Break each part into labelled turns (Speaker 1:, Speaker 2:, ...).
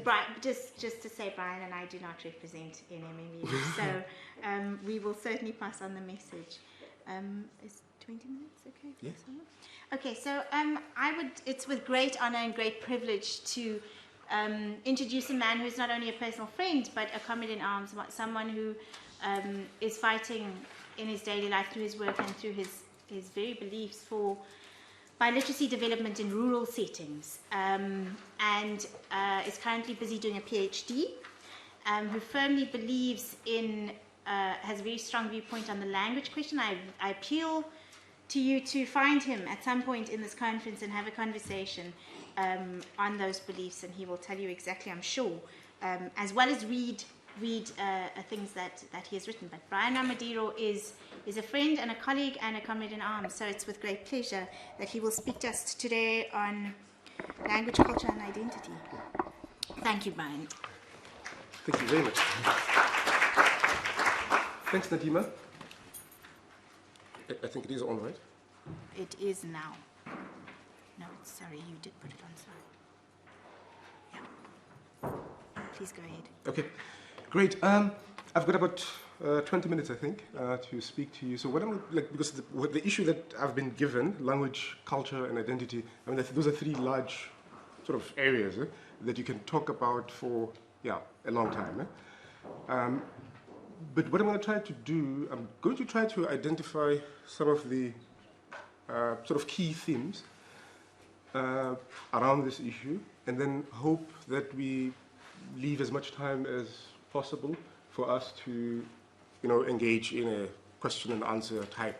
Speaker 1: Brian, just to say, Brian and I do not represent NMMU, so we will certainly pass on the message. Is 20 minutes okay?
Speaker 2: Yes.
Speaker 1: Okay, so it's with great honor and great privilege to introduce a man who is not only a personal friend, but a comrade in arms, someone who is fighting in his daily life through his work and through his very beliefs for biliteracy development in rural settings, and is currently busy doing a PhD, who firmly believes in, has a very strong viewpoint on the language question. I appeal to you to find him at some point in this conference and have a conversation on those beliefs, and he will tell you exactly, I'm sure, as well as read things that he has written. But Brian Ramadiro is a friend and a colleague and a comrade in arms, so it's with great pleasure that he will speak to us today on language, culture, and identity. Thank you, Brian.
Speaker 2: Thank you very much. Thanks, Nadima. I think it is on, right?
Speaker 1: It is now. No, sorry, you did put it on, sorry. Yeah. Please go ahead.
Speaker 2: Okay, great. I've got about 20 minutes, I think, to speak to you. So what I'm like, because the issue that I've been given, language, culture, and identity, I mean, those are three large sort of areas that you can talk about for, a long time. But what I'm going to try to do, I'm going to try to identify some of the sort of key themes around this issue, and then hope that we leave as much time as possible for us to, engage in a question and answer type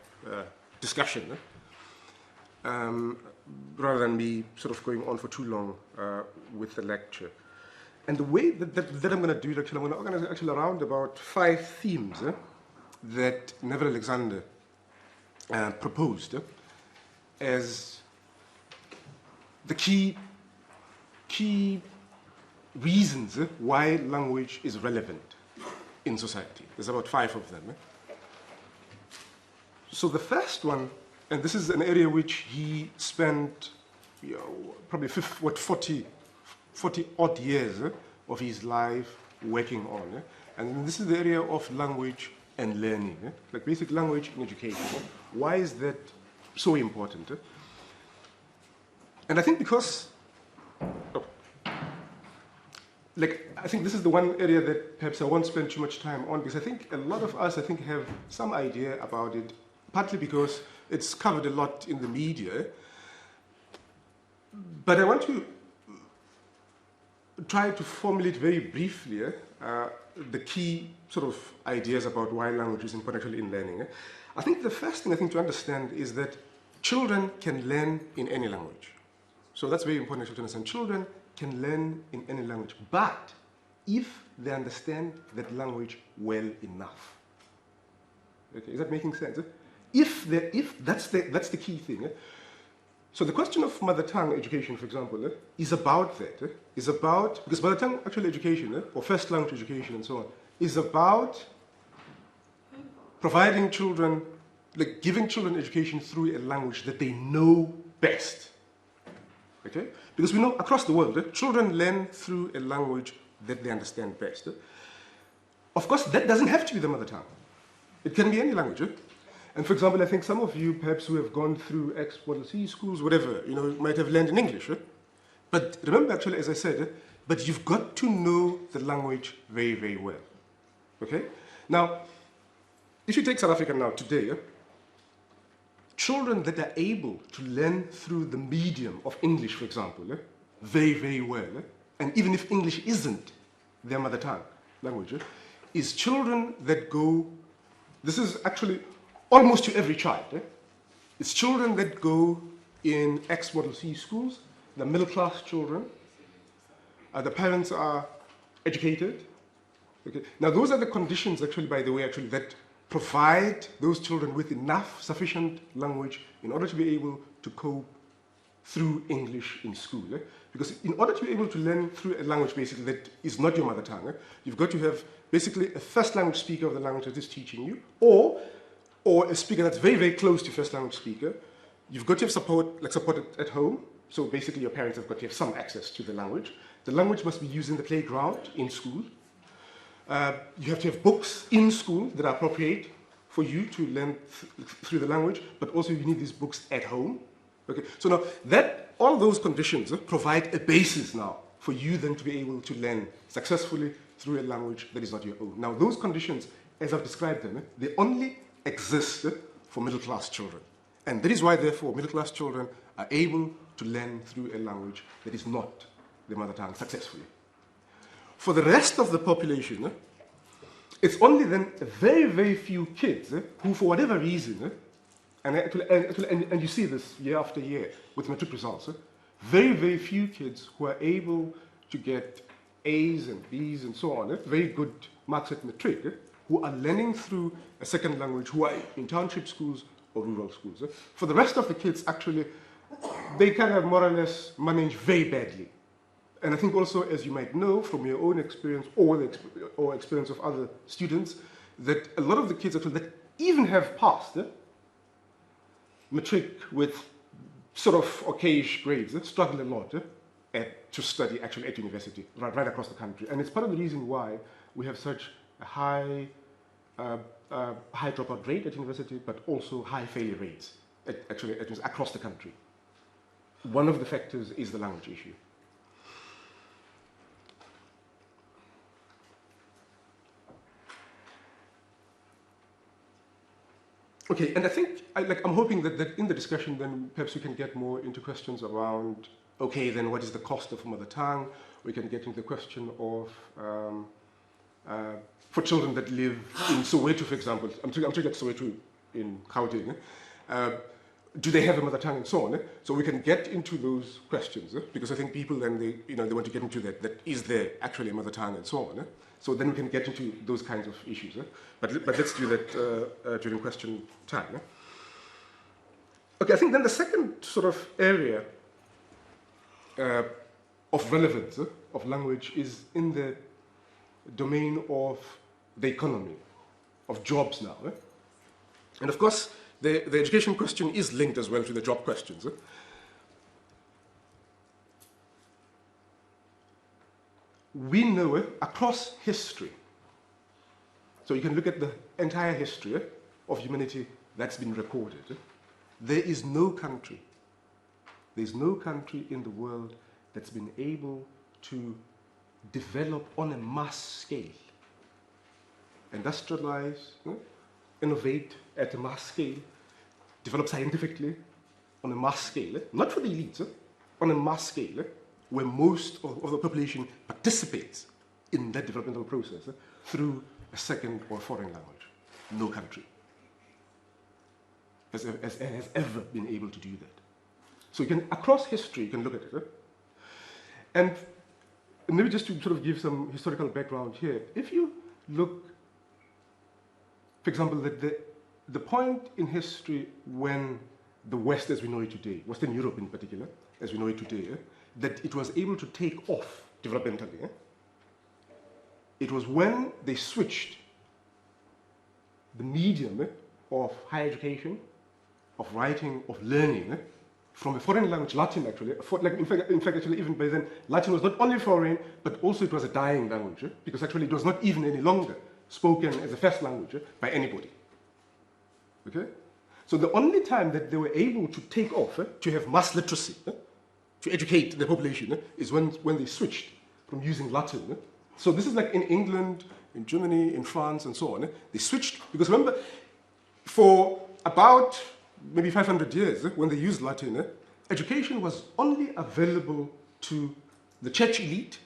Speaker 2: discussion, rather than me sort of going on for too long with the lecture. And the way that I'm going to do it, actually, I'm going to organize actually around about 5 themes that Neville Alexander proposed as the key reasons why language is relevant in society. There's about 5 of them. So the first one, and this is an area which he spent probably 40 odd years of his life working on. And this is the area of language and learning, like basic language and education. Why is that so important? And I think because, I think this is the one area that perhaps I won't spend too much time on, because I think a lot of us, have some idea about it, partly because it's covered a lot in the media. But I want to try to formulate very briefly the key sort of ideas about why language is important actually in learning. I think the first thing to understand is that children can learn in any language. So that's very important to understand. Children can learn in any language, but if they understand that language well enough. Okay, is that making sense? If that's the key thing. So the question of mother tongue education, for example, is about that. Because mother tongue actual education, or first language education and so on, is about providing children, giving children education through a language that they know best. Okay? Because we know across the world, children learn through a language that they understand best. Of course, that doesn't have to be the mother tongue. It can be any language. And for example, I think some of you perhaps who have gone through Model C schools, whatever, might have learned in English. But remember, actually, as I said, but you've got to know the language very, very well. Okay? Now, if you take South Africa now, today, children that are able to learn through the medium of English, for example, very, very well, and even if English isn't their mother tongue language, is children that go, this is actually almost to every child. It's children that go in Model C schools, the middle class children. The parents are educated. Okay. Now those are the conditions actually, by the way, that provide those children with enough sufficient language in order to be able to cope through English in school. Because in order to be able to learn through a language basically that is not your mother tongue, you've got to have basically a first language speaker of the language that is teaching you, or a speaker that's very, very close to first language speaker, you've got to have support at home. So basically, your parents have got to have some access to the language. The language must be used in the playground, in school. You have to have books in school that are appropriate for you to learn through the language, but also you need these books at home. Okay, so now all those conditions provide a basis now for you then to be able to learn successfully through a language that is not your own. Now those conditions, as I've described them, they only exist for middle-class children. And that is why, therefore, middle-class children are able to learn through a language that is not their mother tongue successfully. For the rest of the population, it's only then very, very few kids who, for whatever reason, and you see this year after year with matric results, very, very few kids who are able to get A's and B's and so on, very good marks at matric, who are learning through a second language, who are in township schools or rural schools. For the rest of the kids, actually, they kind of more or less manage very badly. And I think also, as you might know from your own experience or experience of other students, that a lot of the kids actually that even have passed matric with sort of okayish grades struggle a lot to study actually at university right across the country. And it's part of the reason why we have such a high dropout rate at university, but also high failure rates across the country. One of the factors is the language issue. Okay, and I think, I'm hoping that in the discussion then perhaps we can get more into questions around, okay, then what is the cost of mother tongue? We can get into the question of, for children that live in Soweto, for example, I'm talking like Soweto in Gauteng, do they have a mother tongue and so on? So we can get into those questions, because I think people then, they want to get into that is there actually a mother tongue and so on? So then we can get into those kinds of issues. But let's do that during question time. Okay, I think then the second sort of area of relevance of language is in the domain of the economy, of jobs now. And of course, the education question is linked as well to the job questions. We know across history, so you can look at the entire history of humanity that's been recorded, there is no country in the world that's been able to develop on a mass scale, industrialize, innovate at a mass scale, develop scientifically on a mass scale, not for the elites, on a mass scale, where most of the population participates in that developmental process through a second or foreign language. No country has ever been able to do that. So you can, across history, you can look at it. And maybe just to sort of give some historical background here, if you look, for example, that the point in history when the West as we know it today, Western Europe in particular, as we know it today, that it was able to take off developmentally, it was when they switched the medium of higher education, of writing, of learning, from a foreign language, Latin actually, in fact, actually even by then, Latin was not only foreign, but also it was a dying language, because actually it was not even any longer spoken as a first language by anybody. Okay? So the only time that they were able to take off, to have mass literacy, to educate the population, is when they switched from using Latin. So this is like in England, in Germany, in France, and so on. They switched, because remember, for about maybe 500 years, when they used Latin, education was only available to the church elite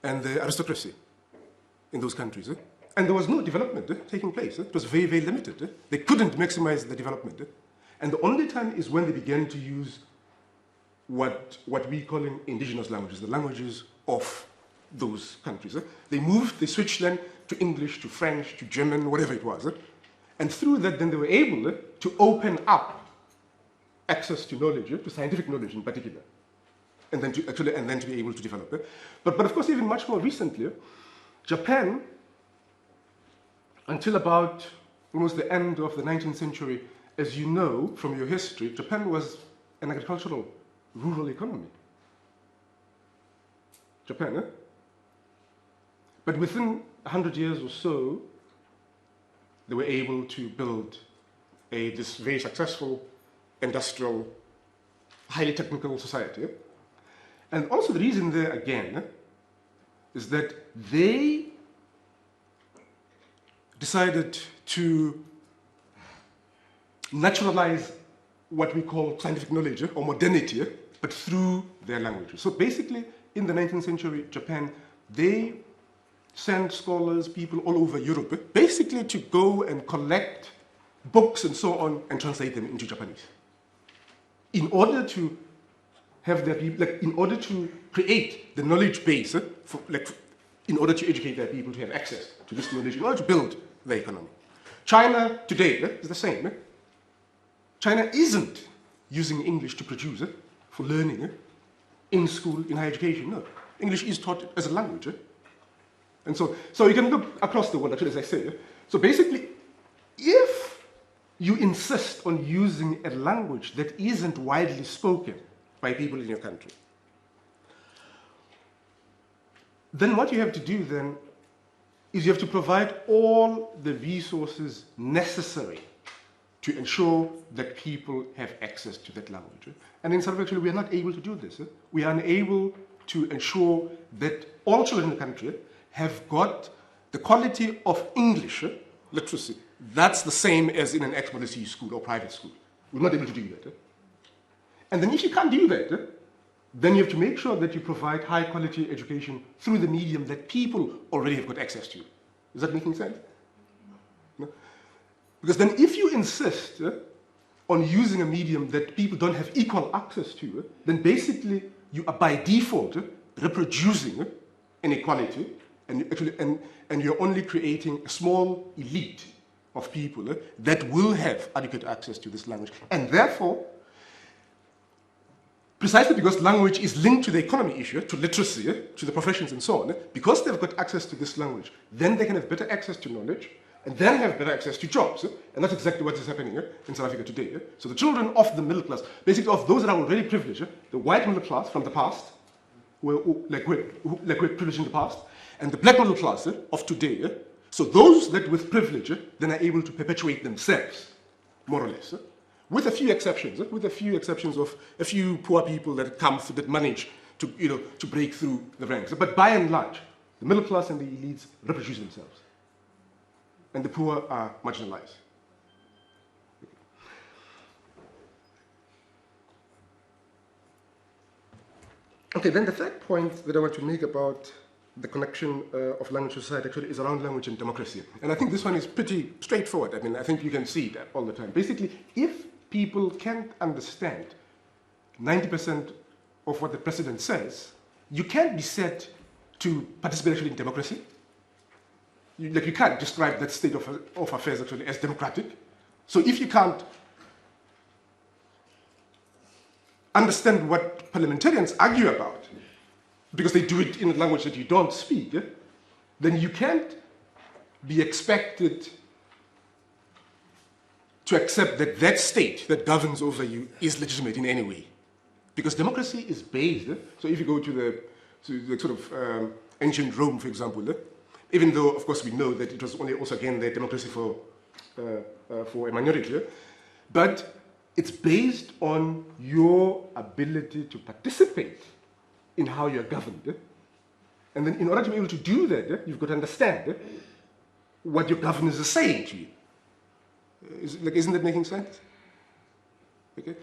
Speaker 2: and the aristocracy in those countries. And there was no development taking place. It was very, very limited. They couldn't maximize the development. And the only time is when they began to use what we call in indigenous languages, the languages of those countries. They switched then to English, to French, to German, whatever it was. And through that, then they were able to open up access to knowledge, to scientific knowledge in particular, and then to be able to develop it. But of course, even much more recently, Japan, until about almost the end of the 19th century, as you know from your history, Japan was an agricultural, rural economy. Japan, eh? But within 100 years or so, they were able to build this very successful, industrial, highly technical society. And also the reason there, again, is that they decided to naturalize what we call scientific knowledge, or modernity, but through their language. So basically, in the 19th century, Japan, they sent scholars, people all over Europe, basically to go and collect books and so on and translate them into Japanese. In order to have their people, in order to create the knowledge base, in order to educate their people to have access to this knowledge, in order to build their economy. China today is the same. China isn't using English to produce for learning in school, in higher education. No, English is taught as a language. And so you can look across the world, actually, as I say. So basically, if you insist on using a language that isn't widely spoken by people in your country, then what you have to do then is you have to provide all the resources necessary to ensure that people have access to that language. And in South Africa, actually, we are not able to do this. We are unable to ensure that all children in the country have got the quality of English literacy. That's the same as in an ex-policy school or private school. We're not able to do that. And then if you can't do that, then you have to make sure that you provide high-quality education through the medium that people already have got access to. Is that making sense? No? Because then if you insist on using a medium that people don't have equal access to, then basically you are by default reproducing inequality, and you're only creating a small elite of people that will have adequate access to this language. And therefore, precisely because language is linked to the economy issue, to literacy, to the professions and so on, because they've got access to this language, then they can have better access to knowledge, and then have better access to jobs. And that's exactly what is happening in South Africa today. So the children of the middle class, basically of those that are already privileged, the white middle wealth from the past, were privileged in the past, and the black middle class of today. So those that with privilege then are able to perpetuate themselves, more or less, with a few exceptions, of a few poor people that come through, that manage to break through the ranks. But by and large, the middle class and the elites reproduce themselves, and the poor are marginalized. Okay, then the third point that I want to make about the connection of language to society actually is around language and democracy. And I think this one is pretty straightforward. I mean, I think you can see that all the time. Basically, if people can't understand 90% of what the president says, you can't be said to participate actually in democracy. You can't describe that state of affairs actually as democratic. So if you can't understand what parliamentarians argue about, because they do it in a language that you don't speak, then you can't be expected to accept that that state that governs over you is legitimate in any way. Because democracy is based, so if you go to the sort of ancient Rome, for example, even though, of course, we know that it was only also, again, the democracy for a minority, but it's based on your ability to participate in how you're governed. And then in order to be able to do that, you've got to understand what your governors are saying to you. Isn't that making sense? Okay.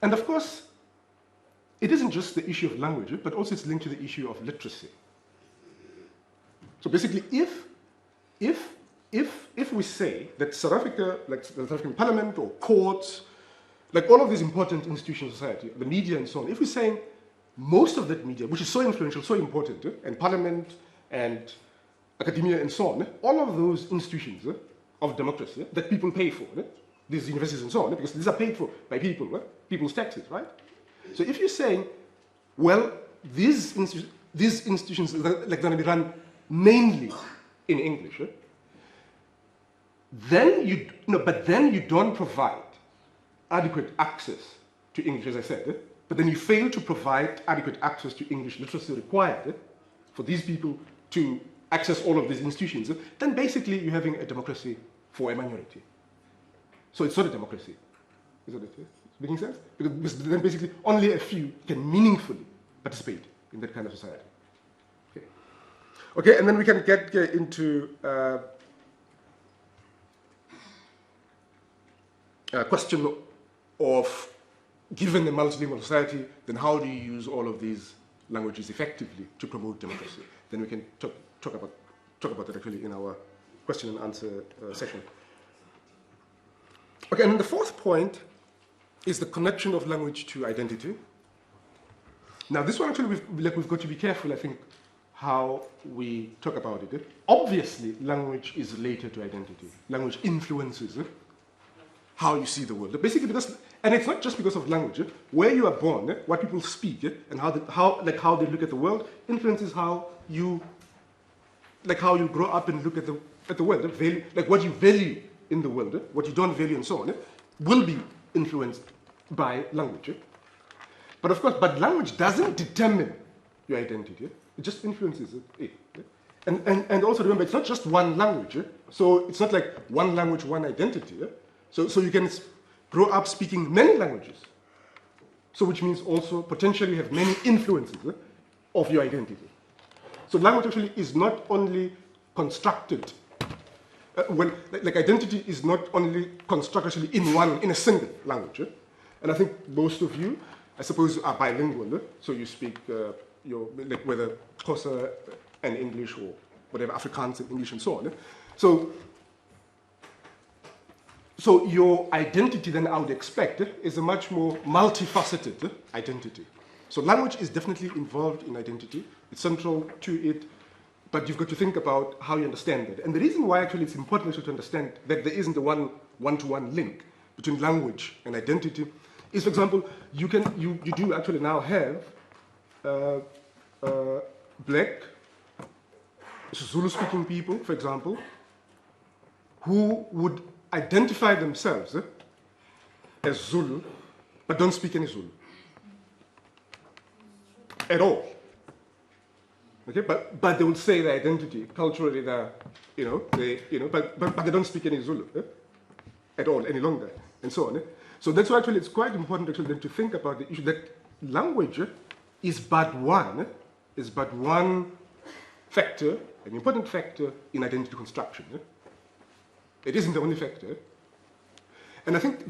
Speaker 2: And of course, it isn't just the issue of language, but also it's linked to the issue of literacy. So basically, if we say that South Africa, like the South African Parliament or courts, like all of these important institutions of society, the media and so on, if we're saying most of that media, which is so influential, so important, and Parliament and academia and so on, all of those institutions of democracy that people pay for, these universities and so on, because these are paid for by people, people's taxes, right? So if you're saying, well, these institutions are going to be run mainly in English, then you don't provide adequate access to English, as I said, but then you fail to provide adequate access to English literacy required for these people to access all of these institutions, then basically you're having a democracy for a minority. So it's not a democracy. Is that it? Making sense? Because then basically only a few can meaningfully participate in that kind of society. Okay, okay, and then we can get into a question of, given a multilingual society, then how do you use all of these languages effectively to promote democracy? Then we can talk about that actually in our question and answer session. Okay, and then the fourth point is the connection of language to identity. Now, this one actually we've got to be careful, I think, how we talk about it. Obviously, language is related to identity. Language influences how you see the world. Basically, because, and it's not just because of language. Where you are born, what people speak, and how they look at the world influences how you grow up and look at the world. Value, like what you value in the world, what you don't value, and so on, will be influenced by language. But of course, language doesn't determine your identity. It just influences it. And also remember, it's not just one language. So it's not like one language, one identity. So you can grow up speaking many languages. So which means also potentially have many influences of your identity. So language actually is not only constructed, like identity is not only constructed actually in a single language. And I think most of you, I suppose, are bilingual. So you speak like whether Xhosa and English or whatever, Afrikaans and English and so on. So your identity then I would expect is a much more multifaceted identity. So language is definitely involved in identity. It's central to it, but you've got to think about how you understand it. And the reason why actually it's important to understand that there isn't a one-to-one link between language and identity is, for example, you do actually now have black Zulu-speaking people, for example, who would identify themselves as Zulu, but don't speak any Zulu at all. Okay, but they would say their identity culturally, but they don't speak any Zulu at all any longer, and so on. So that's why actually it's quite important actually then to think about the issue that language is but one factor, an important factor in identity construction. It isn't the only factor. And I think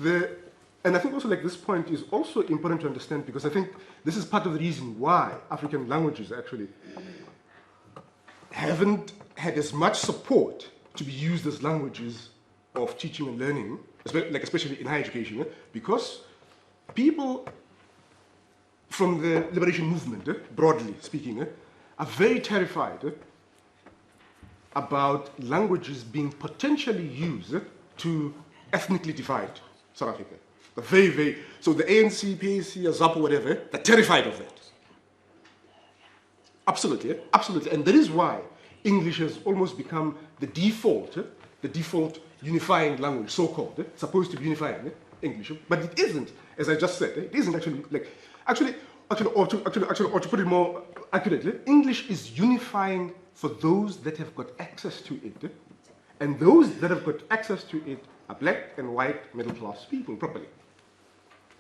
Speaker 2: also like this point is also important to understand, because I think this is part of the reason why African languages actually haven't had as much support to be used as languages of teaching and learning, especially in higher education, because people from the liberation movement, broadly speaking, are very terrified about languages being potentially used to ethnically divide South Africa. So the ANC, PAC, ZAPU, whatever, they're terrified of that. Absolutely, absolutely. And that is why English has almost become the default unifying language, so-called, supposed to be unifying English. But it isn't, as I just said, it isn't actually, or to put it more accurately, English is unifying for those that have got access to it. And those that have got access to it are black and white middle-class people, properly,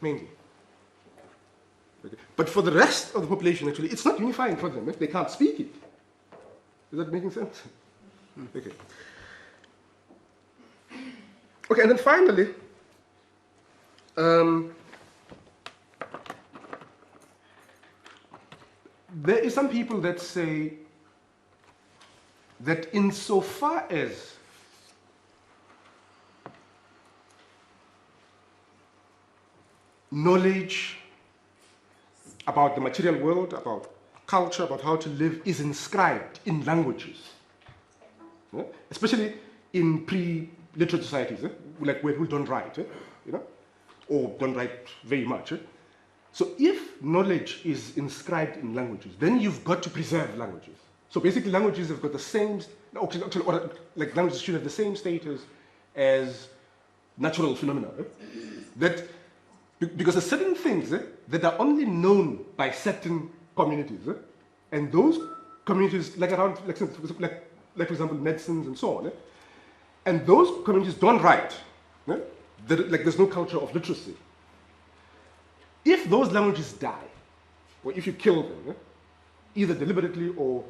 Speaker 2: mainly. Okay. But for the rest of the population, actually, it's not unifying for them. They can't speak it. Is that making sense? Okay. Okay, and then finally, there is some people that say that insofar as knowledge about the material world, about culture, about how to live is inscribed in languages, especially in pre-literate societies, like where people don't write, or don't write very much. So if knowledge is inscribed in languages, then you've got to preserve languages. So basically languages have got the same, like languages should have the same status as natural phenomena. That Because there's certain things that are only known by certain communities. And those communities, like for example, medicines and so on, and those communities don't write. There's no culture of literacy. If those languages die, or if you kill them, either deliberately or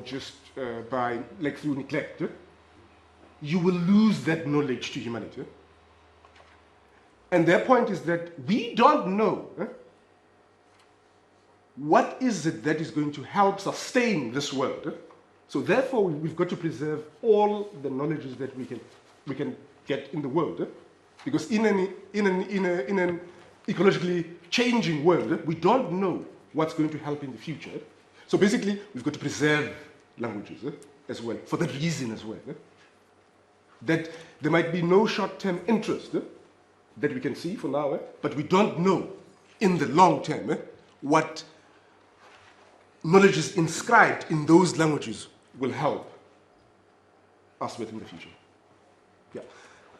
Speaker 2: just by through neglect, you will lose that knowledge to humanity. And their point is that we don't know what is it that is going to help sustain this world. So therefore, we've got to preserve all the knowledges that we can get in the world, because in an ecologically changing world, we don't know what's going to help in the future. So basically, we've got to preserve languages as well, for that reason as well. That there might be no short-term interest that we can see for now, but we don't know in the long term what knowledge is inscribed in those languages will help us with in the future. Yeah.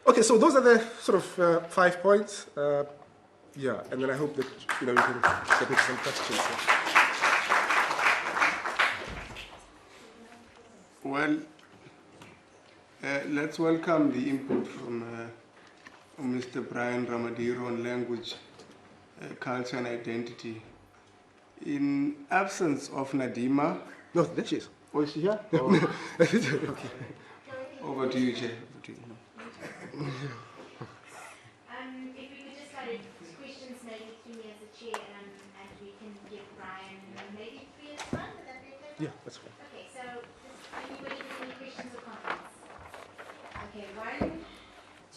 Speaker 2: Okay, so those are the sort of 5 points. Yeah, and then I hope that we can submit some questions.
Speaker 3: Well, let's welcome the input from Mr. Brian Ramadiro on language, culture and identity. In absence of Nadima...
Speaker 2: No, there she is.
Speaker 3: Oh, is she here?
Speaker 2: Oh. Okay.
Speaker 3: Over to you, Chair.
Speaker 1: If we could just start with questions maybe through me as the chair, and we can give Brian maybe 3 as well. Would that be okay?
Speaker 2: Yeah, that's fine.
Speaker 1: Okay, so anybody with any questions or comments? Okay, 1,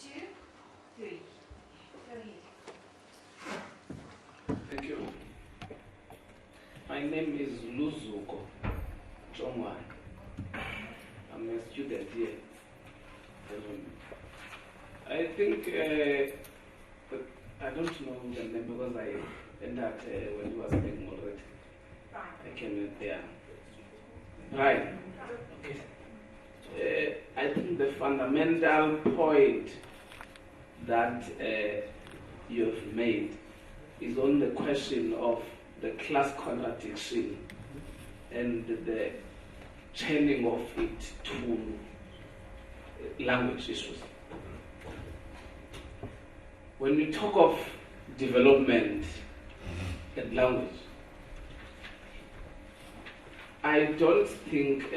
Speaker 1: 2, 3. Go ahead.
Speaker 4: Thank you. My name is Luzuko Chongwan. I'm a student here. I think, but I don't know the name because I entered when you were speaking already. I came in there. Right. Okay. I think the fundamental point that you've made is on the question of the class contradiction and the chaining of it to language issues. When we talk of development and language, I don't think,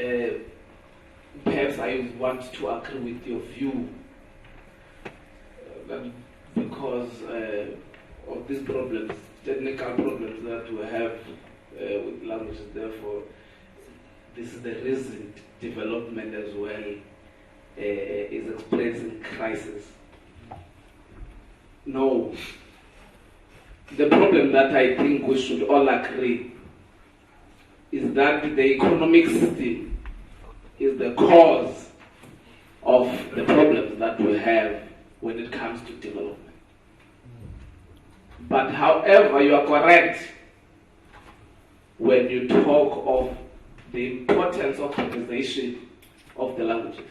Speaker 4: perhaps I want to agree with your view that because of these problems, technical problems that we have with languages, therefore, this is the reason development as well is experiencing crisis. No. The problem that I think we should all agree is that the economic system is the cause of the problems that we have when it comes to development. But however, you are correct when you talk of the importance of conversation of the languages.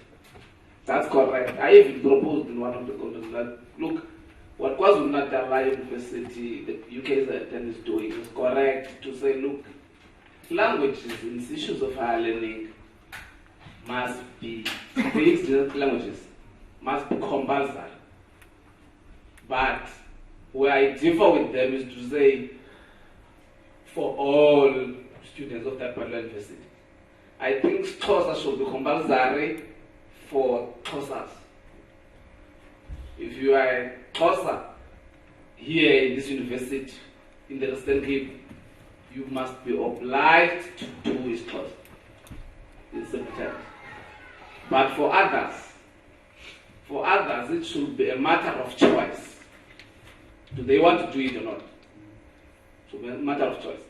Speaker 4: That's correct. I even proposed in one of the conferences that, look, what KwaZulu-Natal University, the UK's is doing is correct to say, look, languages and issues of higher learning must be, the languages must be compulsory. But where I differ with them is to say, for all students of that particular university, I think Xhosa should be compulsory for Xhosas. If you are a Xhosa here in this university, in the Western Cape, you must be obliged to do with Xhosa in simple terms. But for others, it should be a matter of choice. Do they want to do it or not? It should be a matter of choice.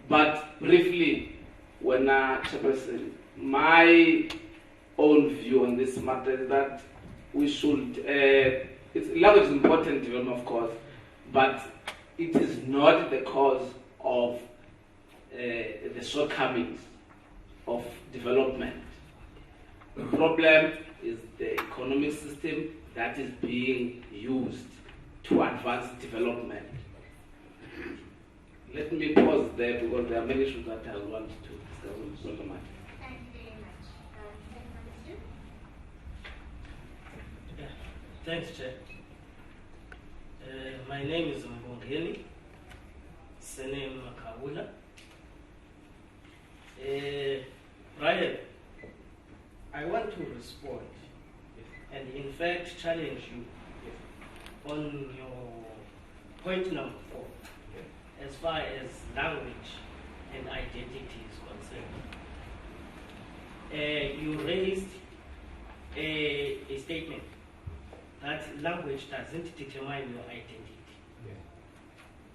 Speaker 4: But briefly, when Chairperson, my own view on this matter is that we should, language is important development, of course, but it is not the cause of the shortcomings of development. The problem is the economic system that is being used to advance development. Let me pause there because there are many issues that I want to discuss with Solomon.
Speaker 1: Thank you very much. Second
Speaker 5: Yeah. Thanks, Chair. My name is Mbongeni, surname Makawula. Brian, I want to respond and in fact challenge you on your point number 4 as far as language and identity is concerned. You raised a statement that language doesn't determine your identity.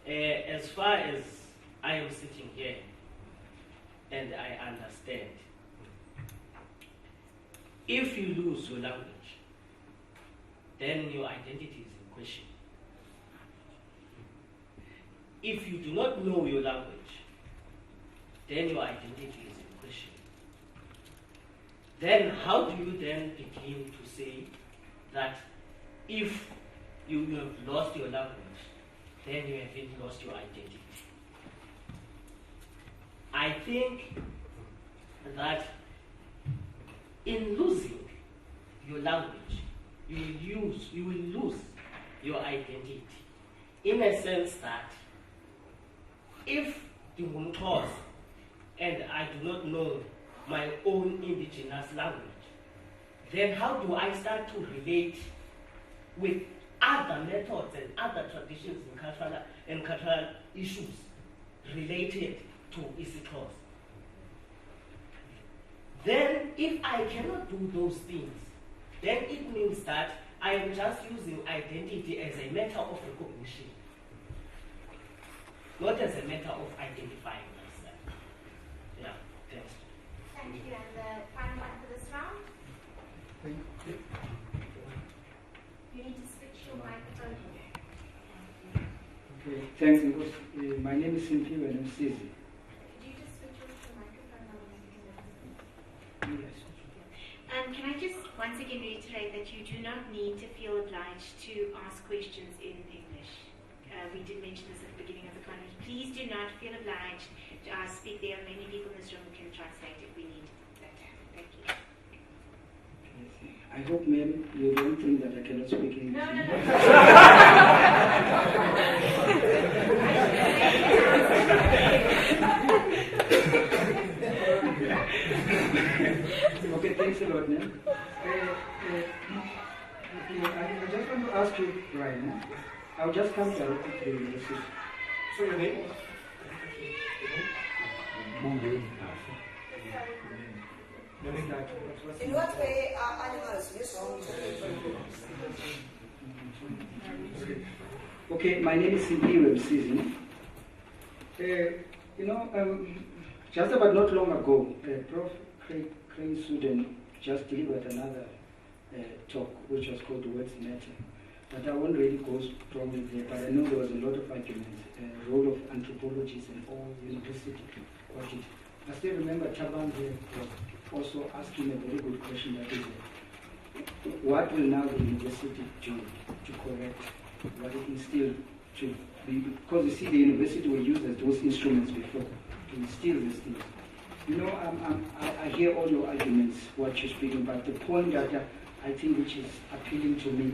Speaker 5: As far as I am sitting here and I understand, if you lose your language, then your identity is in question. If you do not know your language, then your identity is in question. Then how do you then begin to say that if you have lost your language, then you haven't lost your identity? I think that in losing your language, you will lose your identity, in a sense that if the Mumtos and I do not know my own indigenous language, then how do I start to relate with other methods and other traditions and cultural issues related to isiXhosa? Then if I cannot do those things, then it means that I am just using identity as a matter of recognition, not as a matter of identifying myself. Yeah, thanks.
Speaker 1: Thank you. And the final one for this round? You need to switch your microphone.
Speaker 6: Okay, thanks. My name is Simpiwe and I'm Sizi.
Speaker 1: Could you just switch off your microphone?
Speaker 6: Yes.
Speaker 1: Can I just once again reiterate that you do not need to feel obliged to ask questions in English. We did mention this at the beginning of the conference. Please do not feel obliged to speak. There are many people in this room who can translate if we need that to happen. Thank you.
Speaker 6: I hope, ma'am, you don't think that I cannot speak English.
Speaker 1: No.
Speaker 6: Okay, thanks a lot, ma'am. I just want to ask you, Brian, I'll just come directly to the university.
Speaker 2: So your name?
Speaker 7: In what way are animals useful to
Speaker 6: Okay, my name is Simpiwe Msizi. Just about not long ago, Prof. Crane Sweden just delivered another talk, which was called Words Matter. But I won't really go strongly there, but I know there was a lot of arguments, role of anthropologists and all university about it. I still remember Taban here was also asking a very good question, that is, what will now the university do to correct what it instilled to be, because you see the university were used as those instruments before to instill these things. I hear all your arguments, what you're speaking about. The point that I think which is appealing to me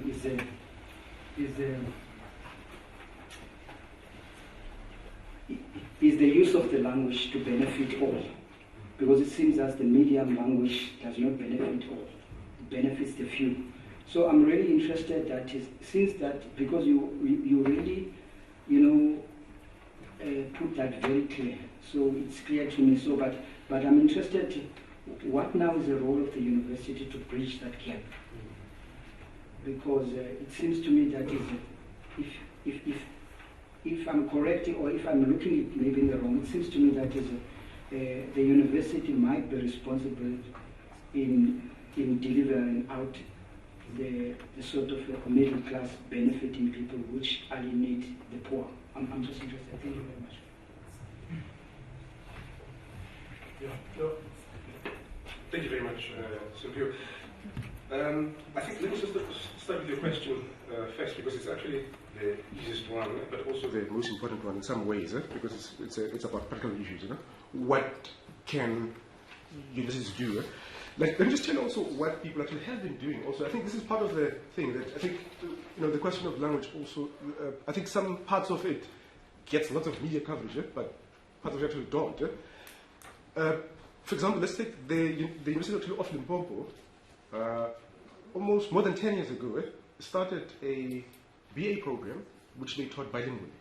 Speaker 6: is the use of the language to benefit all, because it seems as the medium language does not benefit all, it benefits the few. So I'm really interested that because you really put that very clear, so it's clear to me. So but I'm interested what now is the role of the university to bridge that gap, because it seems to me that is if I'm correct or if I'm looking at maybe in the wrong, it seems to me that is the university might be responsible in delivering out the sort of middle class benefiting people which alienate the poor. I'm just interested. Thank you very much.
Speaker 2: Yeah. No. Thank you very much, Silvio. I think let me just start with your question first, because it's actually the easiest one, but also the most important one in some ways, because it's about practical issues. What can universities do? Let me just tell you also what people actually have been doing. Also, I think this is part of the thing that I think the question of language also. I think some parts of it gets lots of media coverage, but parts of it actually don't. For example, let's take the University of Limpopo. Almost more than 10 years ago, started a BA program which they taught bilingually.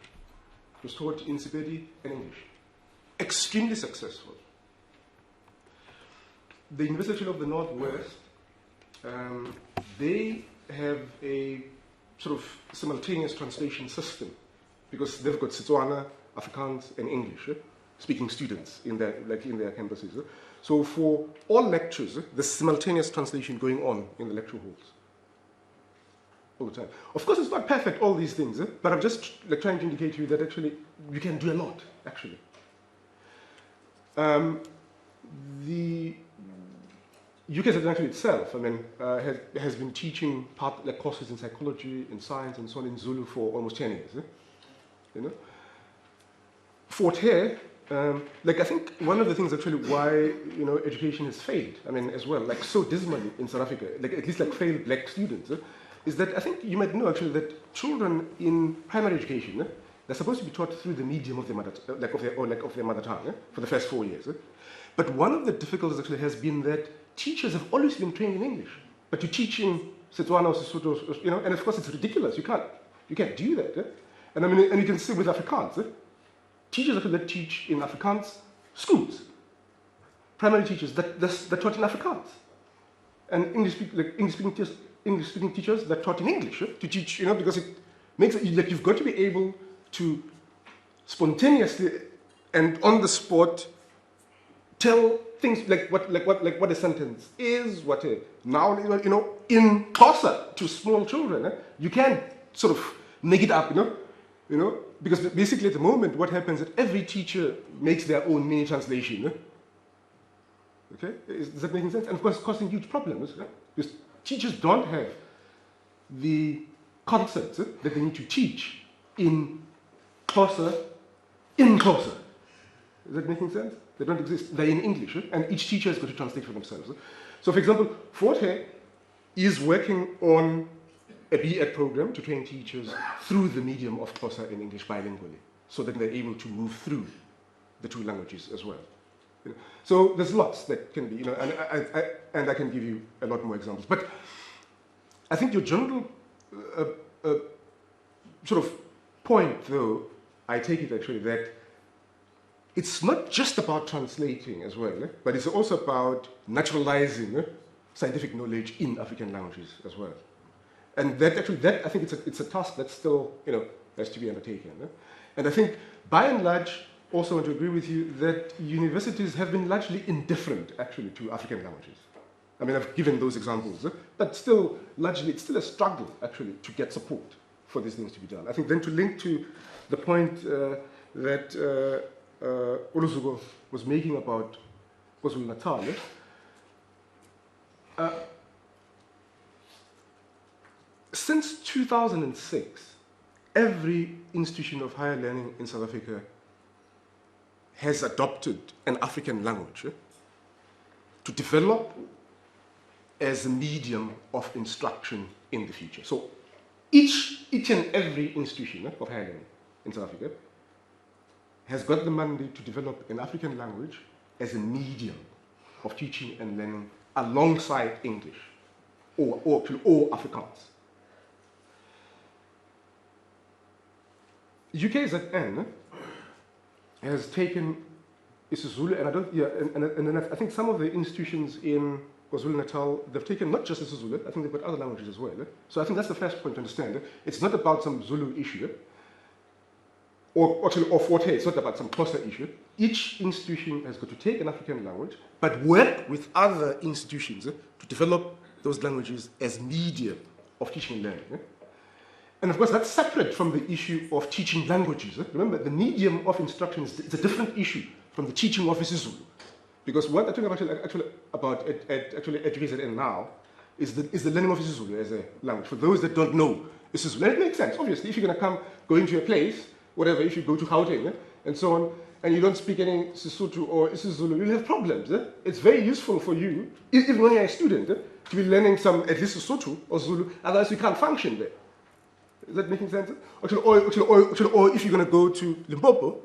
Speaker 2: It was taught in Sepedi and English. Extremely successful. The University of the Northwest, they have a sort of simultaneous translation system because they've got Setswana, Afrikaans, and English speaking students in their campuses. So for all lectures, there's simultaneous translation going on in the lecture halls all the time. Of course, it's not perfect, all these things, but I'm just trying to indicate to you that actually you can do a lot, actually. The UK actually itself, I mean, has been teaching courses in psychology, in science, and so on in Zulu for almost 10 years. Fort Hare, I think one of the things actually why education has failed, I mean, as well, so dismally in South Africa, at least failed black students, is that I think you might know actually that children in primary education, they're supposed to be taught through the medium of their mother, of their mother tongue for the first 4 years. But one of the difficulties actually has been that teachers have always been trained in English, but to teach in Setswana or Sesotho, and of course it's ridiculous. You can't do that. And I mean, and you can see with Afrikaans. Teachers that teach in Afrikaans schools, primary teachers that taught in Afrikaans, and English-speaking teachers that taught in English to teach, because it makes it you've got to be able to spontaneously and on the spot tell things like what a sentence is, what a noun is, in Xhosa to small children. You can't sort of make it up, because basically at the moment what happens is that every teacher makes their own mini translation. Okay, is that making sense? And of course it's causing huge problems because teachers don't have the concepts that they need to teach in Xhosa, Is that making sense? They don't exist. They're in English, and each teacher has got to translate for themselves. So, for example, Fort Hare is working on a B.Ed program to train teachers through the medium of Xhosa and English bilingually, so that they're able to move through the two languages as well. So there's lots that can be, and I can give you a lot more examples. But I think your general sort of point, though, I take it actually that it's not just about translating as well, but it's also about naturalizing scientific knowledge in African languages as well. And that I think it's a task that still, has to be undertaken. And I think, by and large, also want to agree with you that universities have been largely indifferent, actually, to African languages. I mean, I've given those examples, but still, largely, it's still a struggle, actually, to get support for these things to be done. I think then to link to the point that Oluzugo was making about KwaZulu-Natal, since 2006, every institution of higher learning in South Africa has adopted an African language to develop as a medium of instruction in the future. So each and every institution of higher learning in South Africa has got the mandate to develop an African language as a medium of teaching and learning alongside English or Afrikaans. UKZN has taken isiZulu, and then I think some of the institutions in KwaZulu-Natal, they've taken not just isiZulu, I think they've got other languages as well. So I think that's the first point to understand. It's not about some Zulu issue, or Fort Hare, it's not about some Xhosa issue. Each institution has got to take an African language, but work with other institutions to develop those languages as media of teaching and learning. And of course, that's separate from the issue of teaching languages. Remember, the medium of instruction is a different issue from the teaching of isiZulu. Because what I'm talking about at UKZN now is the learning of isiZulu as a language. For those that don't know isiZulu, and it makes sense, obviously. If you're going to go into a place, whatever, if you go to Gauteng and so on, and you don't speak any Sesotho or isiZulu, you'll have problems. It's very useful for you, even when you're a student, to be learning some, at least Sesotho or Zulu, otherwise you can't function there. Is that making sense? Or if you're going to go to Limpopo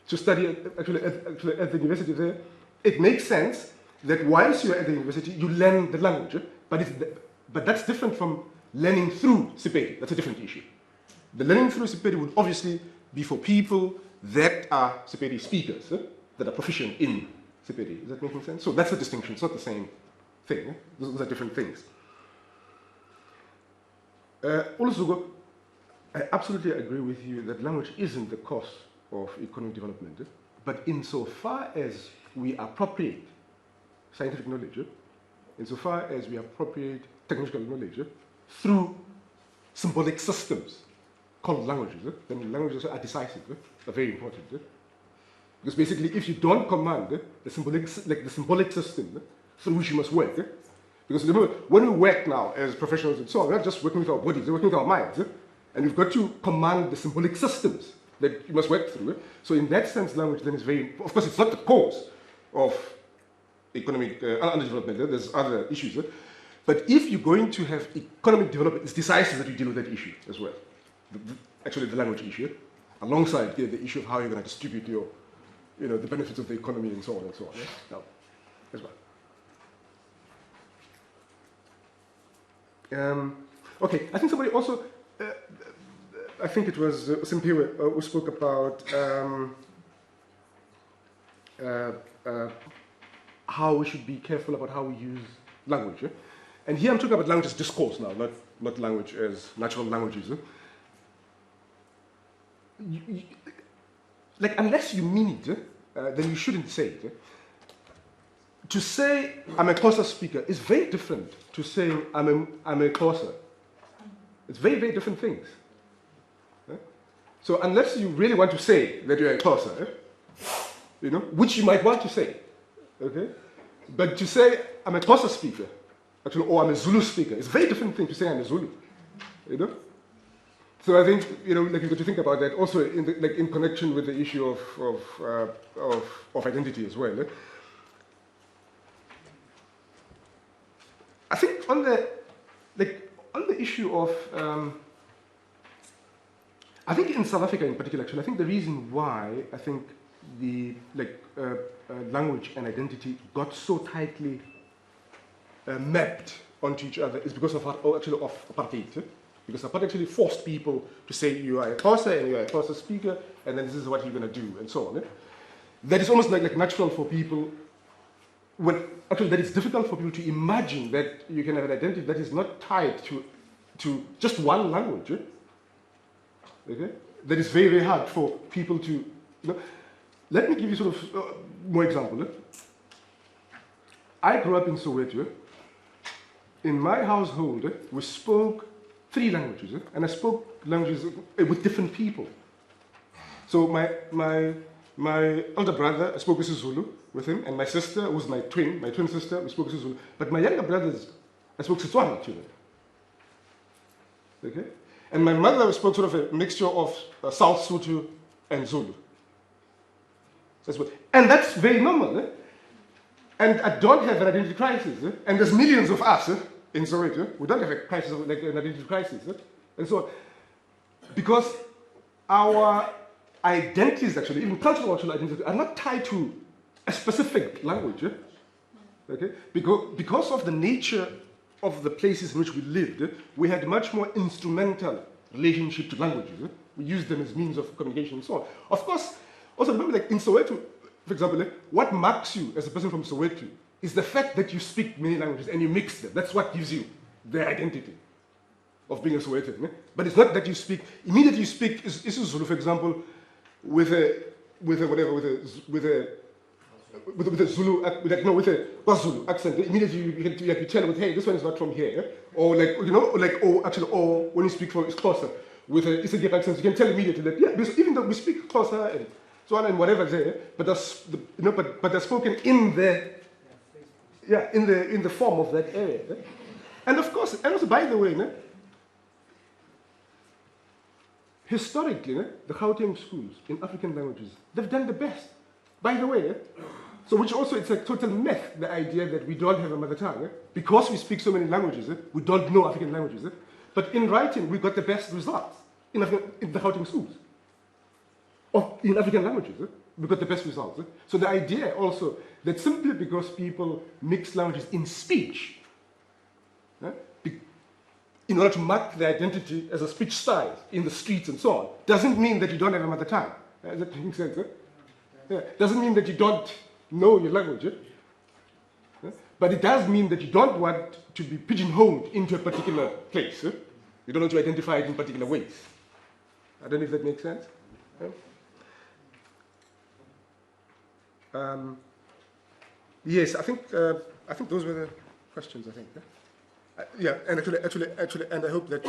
Speaker 2: to study at the university there, it makes sense that whilst you're at the university, you learn the language. But that's different from learning through Sepedi. That's a different issue. The learning through Sepedi would obviously be for people that are Sepedi speakers, that are proficient in Sepedi. Is that making sense? So that's the distinction. It's not the same thing. Those are different things. Also, I absolutely agree with you that language isn't the cause of economic development, but insofar as we appropriate scientific knowledge, insofar as we appropriate technical knowledge through symbolic systems called languages, then languages are decisive, are very important. Because basically, if you don't command the symbolic system through which you must work, because remember, when we work now as professionals and so on, we're not just working with our bodies, we're working with our minds. And we've got to command the symbolic systems that you must work through. So in that sense, language then is very, of course, it's not the cause of economic underdevelopment. There's other issues. But if you're going to have economic development, it's decisive that you deal with that issue as well. Actually, the language issue, alongside the issue of how you're going to distribute your, the benefits of the economy and so on and so on. Now, as well. Okay, I think somebody also, I think it was Simpiwe who spoke about how we should be careful about how we use language. And here I'm talking about language as discourse now, not language as natural languages. Unless you mean it, then you shouldn't say it. To say I'm a Xhosa speaker is very different to saying I'm a Xhosa. It's very, very different things. So unless you really want to say that you're a Xhosa, which you might want to say, okay? But to say I'm a Xhosa speaker, actually, or I'm a Zulu speaker, it's a very different thing to say I'm a Zulu, So I think, you've got to think about that also in connection with the issue of identity as well. I think on the issue of, I think in South Africa in particular, actually, I think the reason why I think the language and identity got so tightly mapped onto each other is because of apartheid. Because apartheid actually forced people to say you are a Xhosa and you are a Xhosa speaker, and then this is what you're going to do, and so on. That is almost like natural for people. That it's difficult for people to imagine that you can have an identity that is not tied to just one language. Okay? That is very, very hard for people to. Let me give you sort of more example. I grew up in Soweto. In my household, we spoke 3 languages, and I spoke languages with different people. So my older brother, I spoke Zulu with him, and my sister, who was my twin sister, we spoke Zulu. But my younger brothers, I spoke Setswana to them. Okay? And my mother spoke sort of a mixture of South Sotho and Zulu. And that's very normal. And I don't have an identity crisis. And there's millions of us in Soweto. We don't have a crisis, an identity crisis. And so, because our identities, actually, even cultural identities, are not tied to a specific language. Okay? Because of the nature of the places in which we lived, we had much more instrumental relationship to languages. We used them as means of communication and so on. Of course, also remember, in Soweto, for example, what marks you as a person from Soweto is the fact that you speak many languages and you mix them. That's what gives you the identity of being a Sowetan. But it's not that you speak, immediately you speak isiZulu, for example, with a KwaZulu accent. Immediately you tell with, hey, this one is not from here. Or or when you speak from Xhosa with a Eastern Cape accent, you can tell immediately that, yeah, because even though we speak Xhosa and so on and whatever there, but they're spoken in the form of that area. And of course, and also by the way, ne, historically, ne, the Gauteng schools in African languages, they've done the best. By the way, so which also it's a total myth, the idea that we don't have a mother tongue. Because we speak so many languages, we don't know African languages. But in writing, we got the best results in the Gauteng schools. Or in African languages, we got the best results. So the idea also that simply because people mix languages in speech, in order to mark their identity as a speech style in the streets and so on, doesn't mean that you don't have a mother tongue. Does that make sense? Yeah. Doesn't mean that you don't know your language. But it does mean that you don't want to be pigeonholed into a particular place. You don't want to identify it in particular ways. I don't know if that makes sense. Yes, I think those were the questions. I think. Yeah, and actually, and I hope that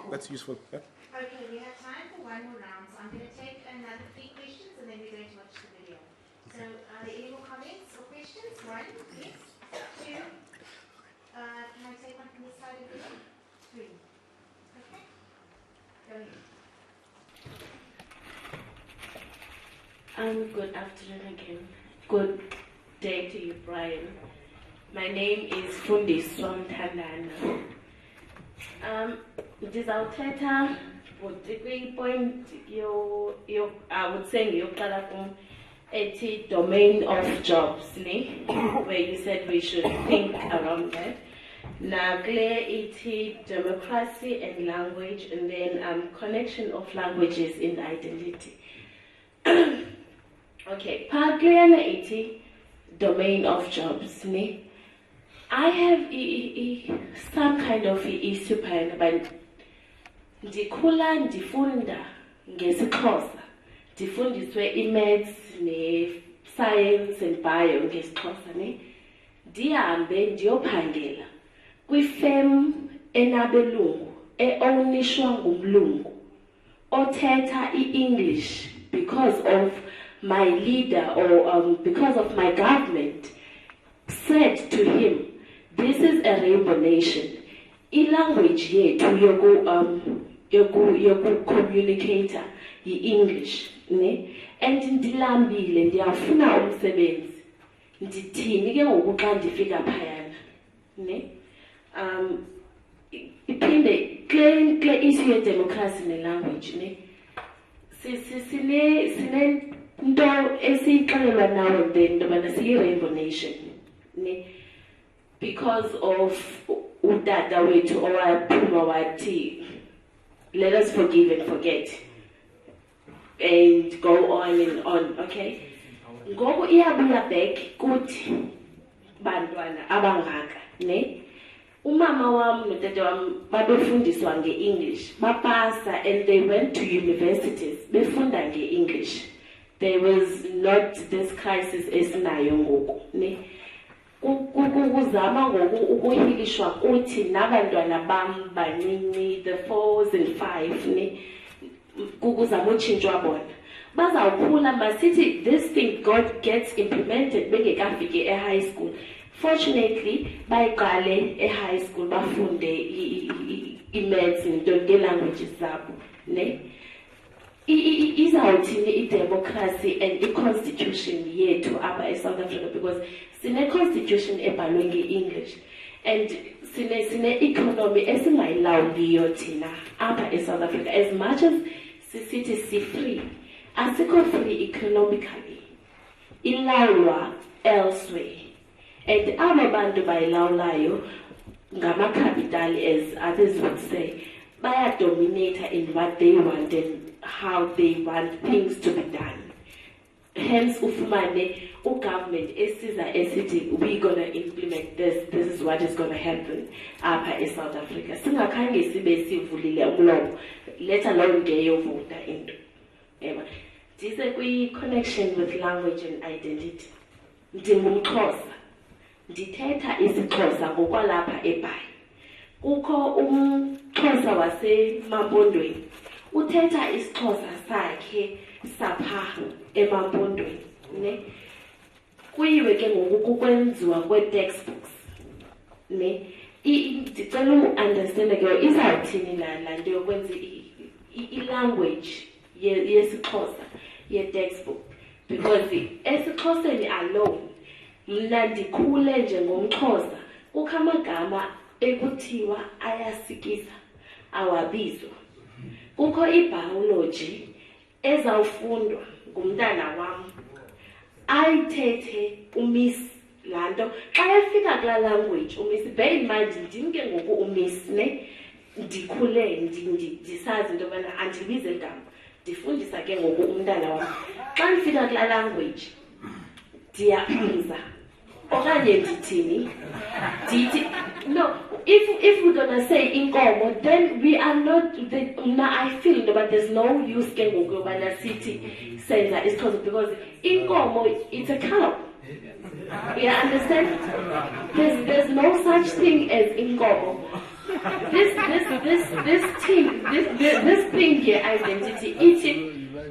Speaker 2: that's useful. Yeah?
Speaker 1: Okay, we have time for one more round. So I'm going to take another 3 questions, and then we're going to watch the video. So, are there any more comments or questions? 1, yes. 2. Can I take one from this side of the room? 3. Okay. Go ahead.
Speaker 8: Good afternoon again. Good day to you, Brian. My name is Fundiswa Mthandana. Ndizawuthetha kwi-point I would say ngiyoqala kum ethi domain of jobs, where you said we should think around that. Nakule iti democracy and language, and then connection of languages in identity. Okay, Pagriana iti domain of jobs, I have some kind of super, but ndikhula ndifunda ngesiXhosa, ndifundiswe i-maths ne-science and bio ngesiXhosa, ndihambe ndiyophangela kwifem enabelungu e-ownishwa ngumlungu othetha i-English because of my leader or because of my government said to him, this is a rainbow nation. I-language yethu yoku communicator yi-English, and ndilambile ndiyafuna umsebenzi. Ndithini ke ngoku xa ndifika phayana, iphinde kule issue ye-democracy ne-language, sine nto esiyixelelwa now and then intobana siyi-rainbow nation, because of udada wethu owaphuma wathi, let us forgive and forget and go on and on. Okay, ngoku iyabuya back kuthi bantwana abangaka, umama wam notata wam babefundiswa nge-English, bapasa, and they went to universities befunda nge-English. There was not this crisis esinayo ngoku, kuzama ngoku ukuhilishwa kuthi nabantwana bam bancinci, the 4s and 5, kuzama utshintshwa bona. Bazawukhula masithi this thing God gets implemented bengekafiki e-high school. Fortunately, bayiqale e-high school bafunde i-maths nge-languages zabo, izawuthini i-democracy and i-constitution yethu apha e-South Africa, because sine-constitution ebhalwe nge-English and sine-economy esingayilawuliyo thina apha e-South Africa. As much as sisithi si-free, asikho free economically, ilawulwa elsewhere, and aba bantu bayilawulayo ngamakapitali, as others would say, baya-dominate in what they want and how they want things to be done. Hence, ufumane government esiza esithi we're gonna implement this. This is what is gonna happen apha in South Africa. Singakhange sibe sivulile umlomo, let alone ngeyovota into. Ndise kwi-connection with language and identity. NdingumXhosa, ndithetha isiXhosa ngokwalapha eBhayi. Kukho umXhosa wasemampondweni uthetha isiXhosa sakhe sapha emampondweni, kuyiwe ke ngoku kukwenziwa kwe-textbooks, ndicela uunderstande ke izawuthini laa nto yokwenza i-language yesiXhosa ye-textbook, because esiXhoseni alone mna ndikhule njengomXhosa kukho amagama ekuthiwa ayasikisa awabizwa. Kukho i-biology ezawufundwa ngumntana wam ayithethe umiss laa nto xa efika kulaa language umiss. Bear in mind ndim ke ngoku umiss ne ndikhule ndisazi into yobana andibize igama, ndifundisa ke ngoku umntana wam. Xa ndifika kulaa language ndiyabuza okanye ndithini, ndithi no, if we're gonna say inkomo, then we are not I feel but there's no use ke ngoku yobana sithi senza isiXhosa, because inkomo, it's a cow. You understand? There's no such thing as inkomo. This thing here, identity, ithi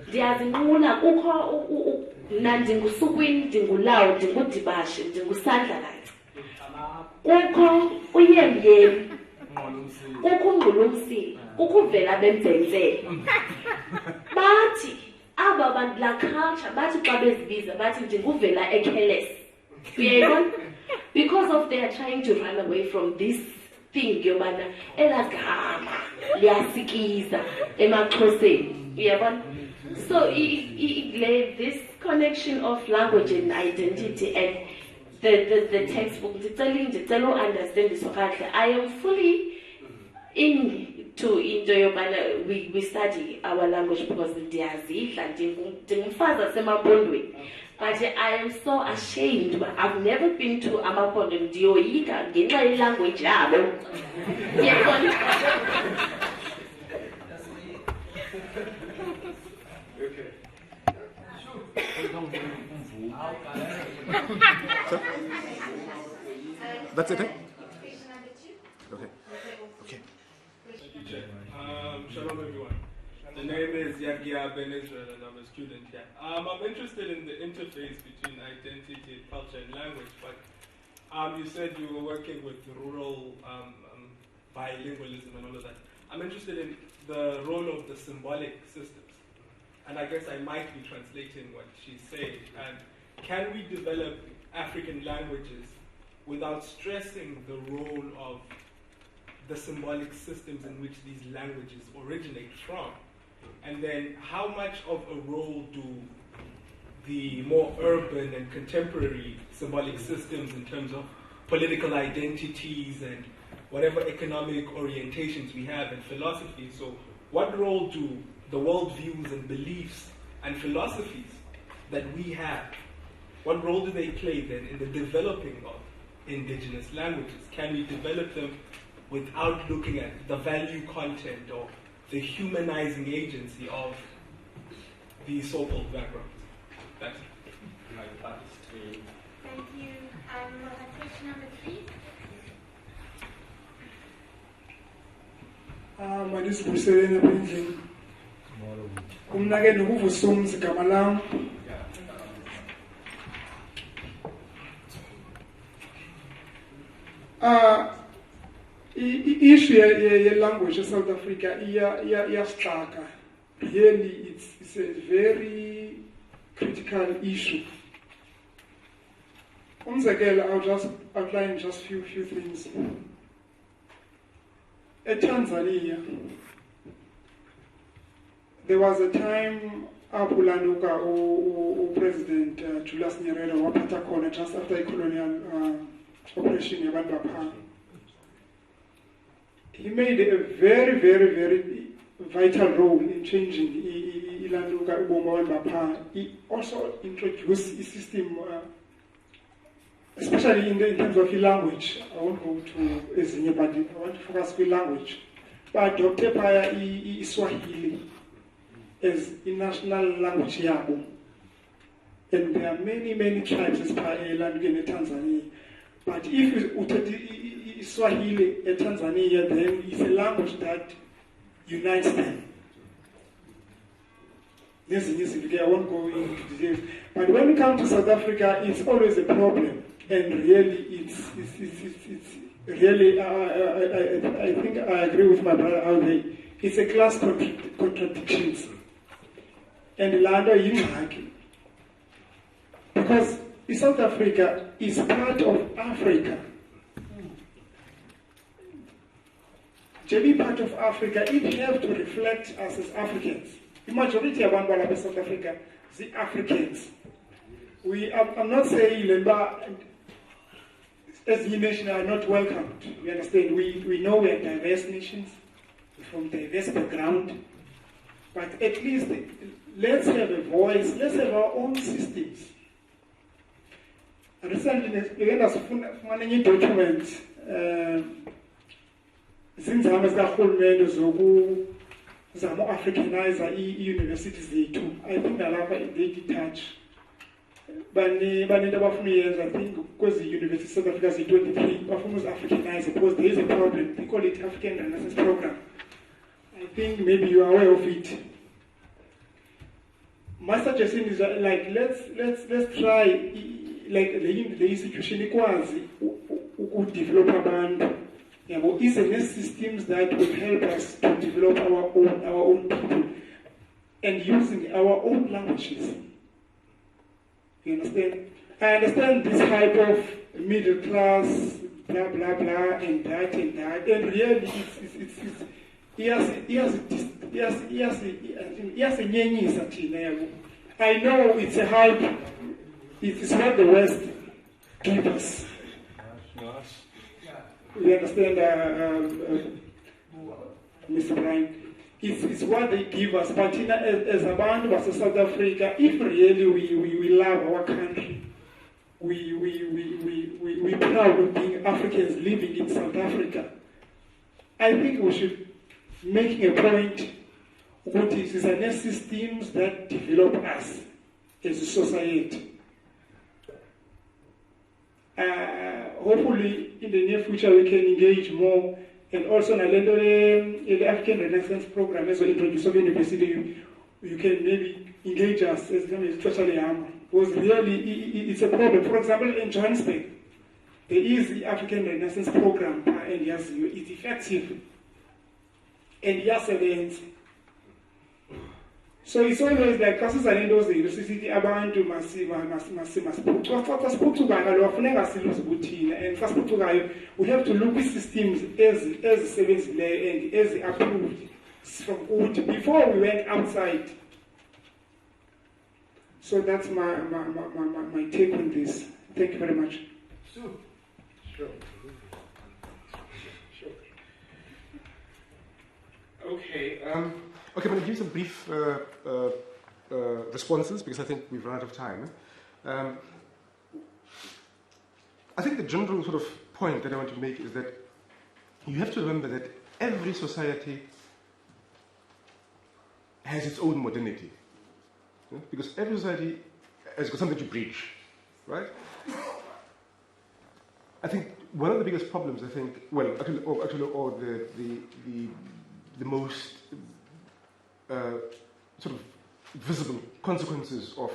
Speaker 8: ndiyazinqula kukho mna ndingusukwini, ndingulawo, ndingudibashe, ndingusandlalanje, kukho uyemyeni, kukho ungqulumsile, kukho uvela bembhenzele. Bathi aba bantu la culture bathi xa bezibiza bathi ndinguvela ekhelesi. Uyayibona? Because of they are trying to run away from this thing yobana elaa gama liyasikiza emaXhoseni. Uyabona? So this connection of language and identity and the textbook, ndicela uunderstand this kahle. I am fully into yobana we study our language because ndiyazidla, ndingumfazi asemapondweni. But I am so ashamed, but I've never been to amapondo ndiyoyika ngenxa yelanguage yabo. Uyabona?
Speaker 2: That's it, eh? Okay.
Speaker 9: Shalom everyone. The name is Yagia Ben Israel and I'm a student here. I'm interested in the interface between identity, culture and language, but you said you were working with rural bilingualism and all of that. I'm interested in the role of the symbolic systems. And I guess I might be translating what she's saying. And can we develop African languages without stressing the role of the symbolic systems in which these languages originate from? And then how much of a role do the more urban and contemporary symbolic systems in terms of political identities and whatever economic orientations we have and philosophy, so what role do the worldviews and beliefs and philosophies that we have, what role do they play then in the developing of indigenous languages? Can we develop them without looking at the value content or the humanizing agency of these so-called backgrounds? That's it.
Speaker 1: Thank you. We'll have question number 3.
Speaker 10: Mandisibuyiseleni apha endlini. Kumna ke nokuvusa umzi igama lam. Issue ye-language in South Africa iyasixaka. Really, it's a very critical issue. I'll just outline just few things. At Tanzania, there was a time Apulanuka or President Julius Nyerere wapata khona just after a colonial operation yabantu bapha. He made a very, very, very vital role in changing Ilanuka ubomi bapha. He also introduced a system, especially in terms of language. I won't go to ezinye, but I want to focus on language. But Dr. Paya Swahili as a national language yabo. And there are many, many tribes as per land in Tanzania. But if you take Swahili in Tanzania, then it's a language that unites them. Yes, I won't go into details. But when it comes to South Africa, it's always a problem. And really, really, I think I agree with my brother out there. It's a class contradictions. And Lando Yingaki. Because South Africa is part of Africa. To be part of Africa, it have to reflect us as Africans. The majority of Angola South Africa, the Africans. I'm not saying Lemba as a nation are not welcomed. We understand. We know we are diverse nations from diverse background, but at least let's have a voice. Let's have our own systems. Recently, again, as one documents. Since I was the whole man is Africanize universities too. I think they detach. But I think because the University of South Africa is 23, almost Africanized because there is a problem. They call it African Renaissance Program. I think maybe you are aware of it. My suggestion is like let's try like the institution equals who develop a band. Is there systems that will help us to develop our own people and using our own languages? You understand? I understand this type of middle class, blah blah blah, and that, and really, I know it's a hype. It's not the West give us. You understand, Mr. Brian? It's what they give us. But as a band versus South Africa, if really we love our country, we proud of being Africans living in South Africa, I think we should make a point what is the systems that develop us as a society. Hopefully, in the near future, we can engage more. And also, the African Renaissance Program, as we introduce of university, you can maybe engage us, especially because really it's a problem. For example, in Johannesburg, there is the African Renaissance Program, and yes, it's effective. And yes, events. So it's always like cases and those the university abantu and we have to look at systems as service and as approved from good before we went outside. So that's my take on this. Thank you very much.
Speaker 2: Sure. Okay. Okay, I'm going to give some brief responses because I think we've run out of time. I think the general sort of point that I want to make is that you have to remember that every society has its own modernity. Because every society has got something to preach, right? I think one of the biggest problems, the most sort of visible consequences of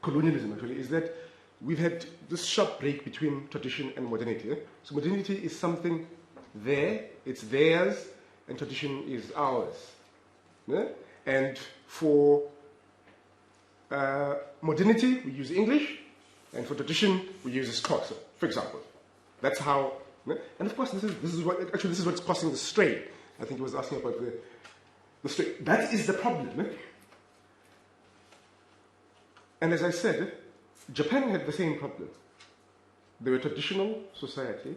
Speaker 2: colonialism actually is that we've had this sharp break between tradition and modernity. So modernity is something there, it's theirs, and tradition is ours. And for modernity, we use English, and for tradition, we use Xhosa, for example. That's how, and of course, this is what's causing the strain. I think he was asking about the strain. That is the problem. And as I said, Japan had the same problem. They were a traditional society,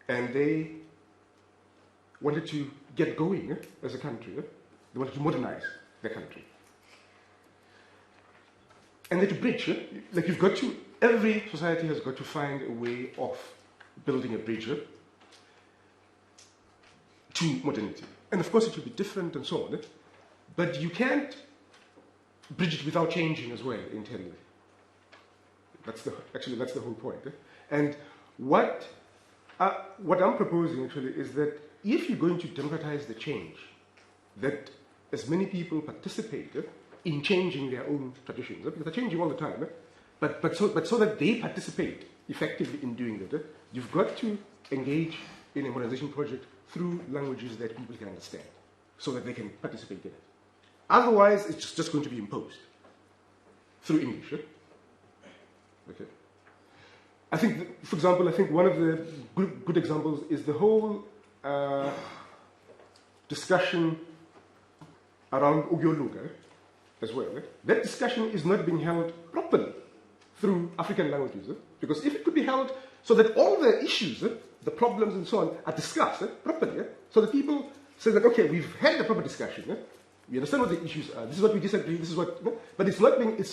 Speaker 2: and they wanted to get going as a country. They wanted to modernize their country. And they had to bridge. Like every society has got to find a way of building a bridge to modernity. And of course it will be different and so on. But you can't bridge it without changing as well internally. That's the whole point. And what I'm proposing actually is that if you're going to democratize the change, that as many people participate in changing their own traditions, because they're changing all the time, But so that they participate effectively in doing that, you've got to engage in a modernization project through languages that people can understand, so that they can participate in it. Otherwise, it's just going to be imposed through English. Okay. I think, for example, one of the good examples is the whole discussion around Ugyoluka as well. That discussion is not being held properly through African languages, because if it could be held so that all the issues, the problems and so on, are discussed properly, so that people say that, okay, we've had a proper discussion, we understand what the issues are, this is what we disagree, this is what, but it's not being,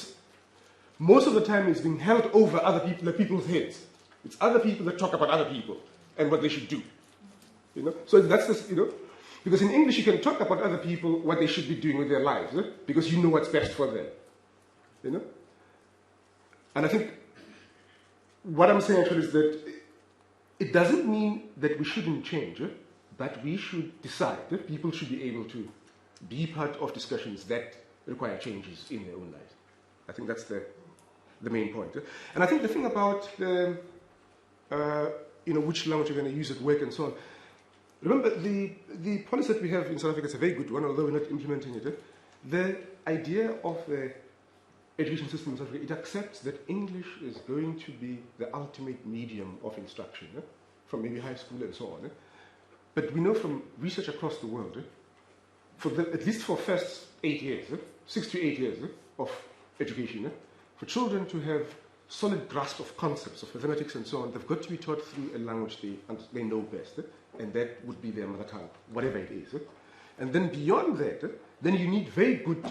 Speaker 2: most of the time it's being held over other people's heads. It's other people that talk about other people and what they should do. So that's this, because in English you can talk about other people, what they should be doing with their lives, because you know what's best for them. And I think what I'm saying actually is that it doesn't mean that we shouldn't change, but we should decide. People should be able to be part of discussions that require changes in their own lives. I think that's the main point. And I think the thing about which language you're going to use at work and so on. Remember, the policy that we have in South Africa is a very good one, although we're not implementing it. The idea of the education system in South Africa, it accepts that English is going to be the ultimate medium of instruction, from maybe high school and so on. But we know from research across the world, at least for first 8 years, 6 to 8 years of education, for children to have solid grasp of concepts of mathematics and so on, they've got to be taught through a language they know best, and that would be their mother tongue, whatever it is. And then beyond that, then you need very good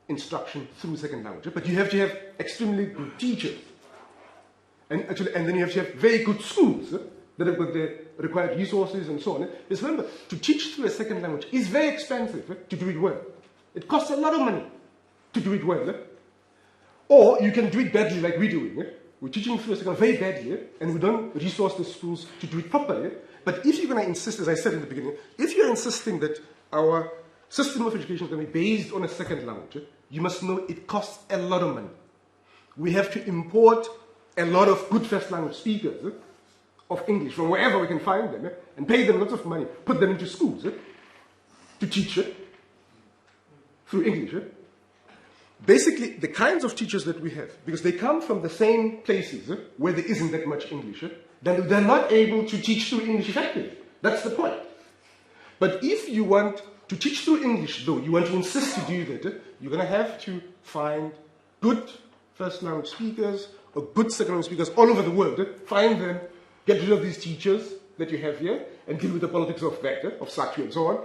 Speaker 2: instruction through second language, but you have to have extremely good teachers. And then you have to have very good schools that have got the required resources and so on. Because remember, to teach through a second language is very expensive to do it well. It costs a lot of money to do it well. Or you can do it badly like we're doing. We're teaching through a second very badly, and we don't resource the schools to do it properly. But if you're going to insist, as I said in the beginning, if you're insisting that our system of education is going to be based on a second language, you must know it costs a lot of money. We have to import a lot of good first language speakers of English from wherever we can find them, and pay them lots of money, put them into schools to teach through English. Basically, the kinds of teachers that we have, because they come from the same places where there isn't that much English, then they're not able to teach through English effectively. That's the point. But if you want to teach through English, though, you want to insist to do that, you're going to have to find good first language speakers or good second language speakers all over the world. Find them, get rid of these teachers that you have here, and deal with the politics of that, of Satu and so on.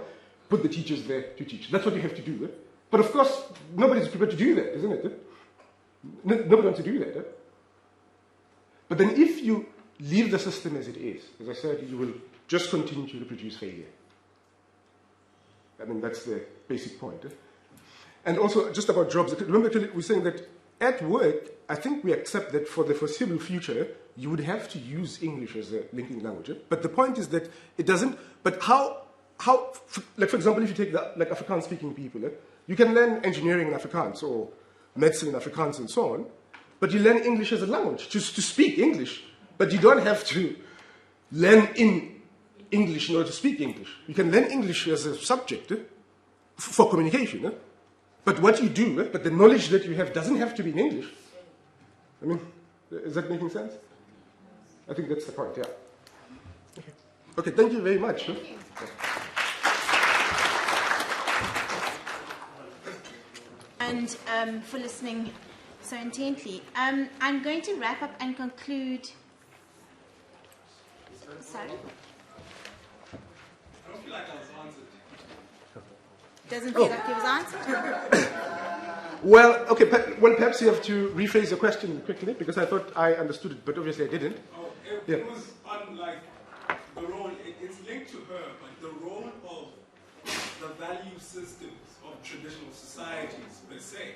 Speaker 2: Put the teachers there to teach. That's what you have to do. But of course, nobody's prepared to do that, isn't it? Nobody wants to do that. But then if you leave the system as it is, as I said, you will just continue to reproduce failure. I mean, that's the basic point. And also, just about jobs, remember we're saying that at work, I think we accept that for the foreseeable future, you would have to use English as a linking language. But the point is that it doesn't, but how like for example, if you take the Afrikaans-speaking people, you can learn engineering in Afrikaans or medicine in Afrikaans and so on, but you learn English as a language, just to speak English. But you don't have to learn in English in order to speak English. You can learn English as a subject for communication. But what you do, but the knowledge that you have doesn't have to be in English. I mean, is that making sense? I think that's the point, yeah. Okay, thank you very much.
Speaker 1: Thank you. And for listening so intently. I'm going to wrap up and conclude. Sorry?
Speaker 9: I don't feel like I was answered.
Speaker 1: Doesn't feel like it was answered?
Speaker 2: Well, okay, perhaps you have to rephrase your question quickly, because I thought I understood it, but obviously I didn't.
Speaker 9: Oh, it was on, like, the role, it's linked to her, but the role of the value systems of traditional societies per se.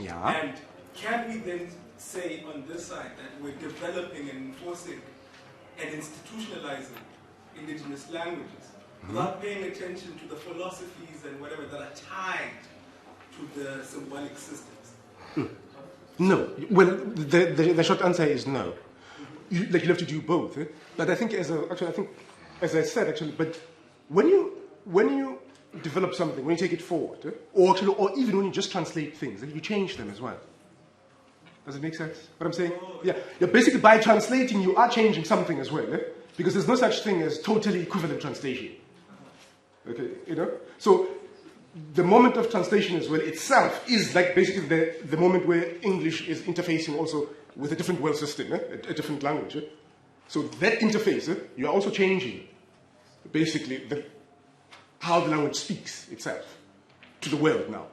Speaker 2: Yeah.
Speaker 9: And can we then say on this side that we're developing and enforcing and institutionalizing indigenous languages without paying attention to the philosophies and whatever that are tied to the symbolic systems?
Speaker 2: No. Well, the short answer is no. You have to do both. But I think as I said, but when you develop something, when you take it forward, or even when you just translate things, you change them as well. Does it make sense? What I'm saying? Yeah. Basically, by translating, you are changing something as well, because there's no such thing as totally equivalent translation. Okay, So the moment of translation as well itself is like basically the moment where English is interfacing also with a different world system, a different language. So that interface, you're also changing basically how the language speaks itself to the world now.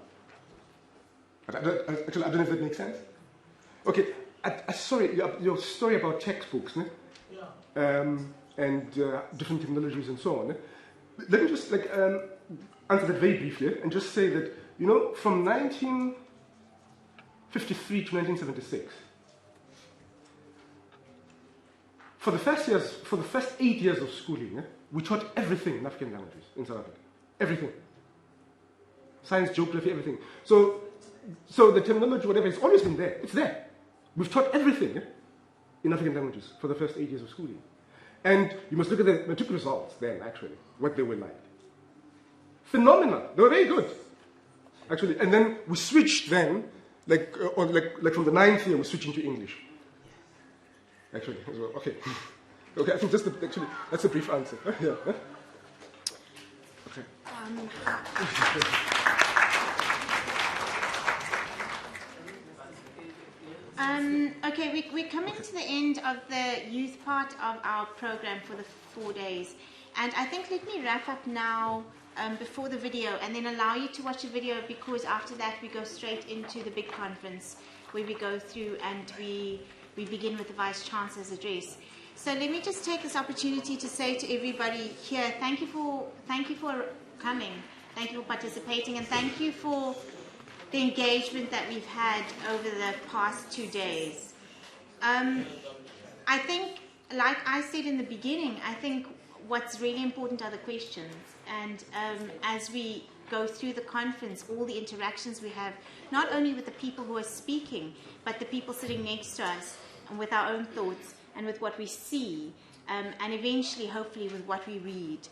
Speaker 2: I don't know if that makes sense. Okay, sorry, your story about textbooks, and different technologies and so on. Let me just answer that very briefly and just say that, from 1953 to 1976, for the first 8 years of schooling, we taught everything in African languages in South Africa. Everything. Science, geography, everything. So the terminology, whatever, it's always been there. It's there. We've taught everything in African languages for the first 8 years of schooling. And you must look at the matric results then, actually, what they were like. Phenomenal. They were very good, actually. And then we switched then, like from the 9th year, we switched into English. Actually, as well. Okay. Okay, I think that's a brief answer. Yeah. Okay.
Speaker 1: Okay, we're coming to the end of the youth part of our program for the 4 days. And I think let me wrap up now before the video and then allow you to watch the video, because after that we go straight into the big conference where we go through and we begin with the Vice Chancellor's address. So let me just take this opportunity to say to everybody here, thank you for coming, thank you for participating, and thank you for the engagement that we've had over the past 2 days. I think, like I said in the beginning, I think what's really important are the questions. And as we go through the conference, all the interactions we have, not only with the people who are speaking, but the people sitting next to us, and with our own thoughts, and with what we see, and eventually, hopefully, with what we read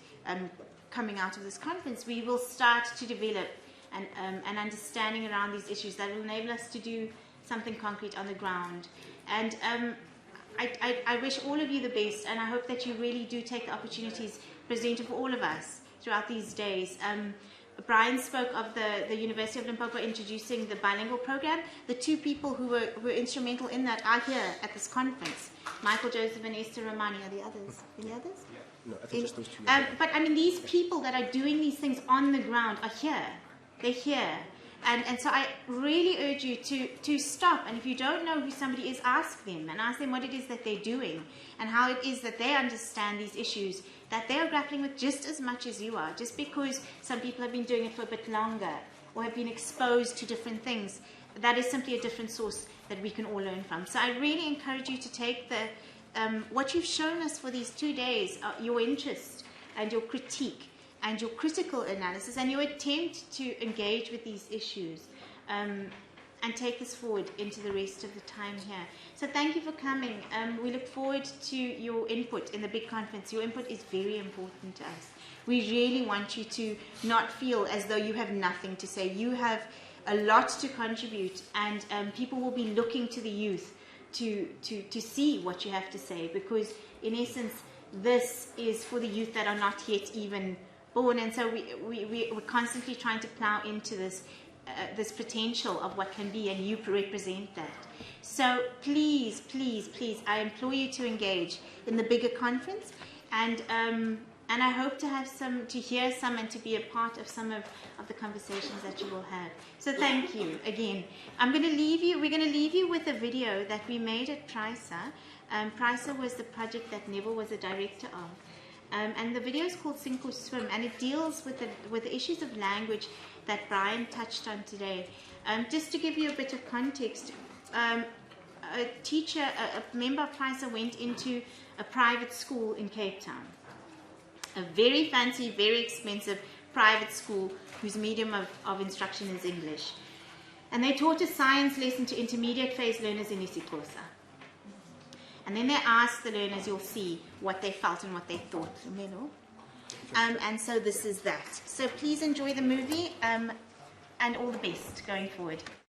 Speaker 1: coming out of this conference, we will start to develop an understanding around these issues that will enable us to do something concrete on the ground. And I wish all of you the best, and I hope that you really do take the opportunities presented for all of us throughout these days. Brian spoke of the University of Limpopo introducing the bilingual program. The 2 people who were instrumental in that are here at this conference. Michael Joseph and Esther Romani. Are the others? Any others?
Speaker 2: No, I think just those 2.
Speaker 1: But I mean, these people that are doing these things on the ground are here. They're here. And so I really urge you to stop, and if you don't know who somebody is, ask them, and ask them what it is that they're doing and how it is that they understand these issues that they are grappling with just as much as you are. Just because some people have been doing it for a bit longer or have been exposed to different things, that is simply a different source that we can all learn from. So I really encourage you to take what you've shown us for these 2 days, your interest and your critique, and your critical analysis and your attempt to engage with these issues, and take this forward into the rest of the time here. So thank you for coming. We look forward to your input in the big conference. Your input is very important to us. We really want you to not feel as though you have nothing to say. You have a lot to contribute, and people will be looking to the youth to see what you have to say, because in essence, this is for the youth that are not yet even born, and so we're constantly trying to plow into this potential of what can be, and you represent that. So please, please, please, I implore you to engage in the bigger conference, and I hope to have to hear some, and to be a part of some of the conversations that you will have. So thank you again. We're going to leave you with a video that we made at PRISA. PRISA was the project that Neville was the director of. And the video is called Sink or Swim, and it deals with the issues of language that Brian touched on today. Just to give you a bit of context, a member of PRISA went into a private school in Cape Town. A very fancy, very expensive private school whose medium of instruction is English. And they taught a science lesson to intermediate phase learners in isiXhosa. And then they asked the learners, you'll see, what they felt and what they thought. And so this is that. So please enjoy the movie and all the best going forward.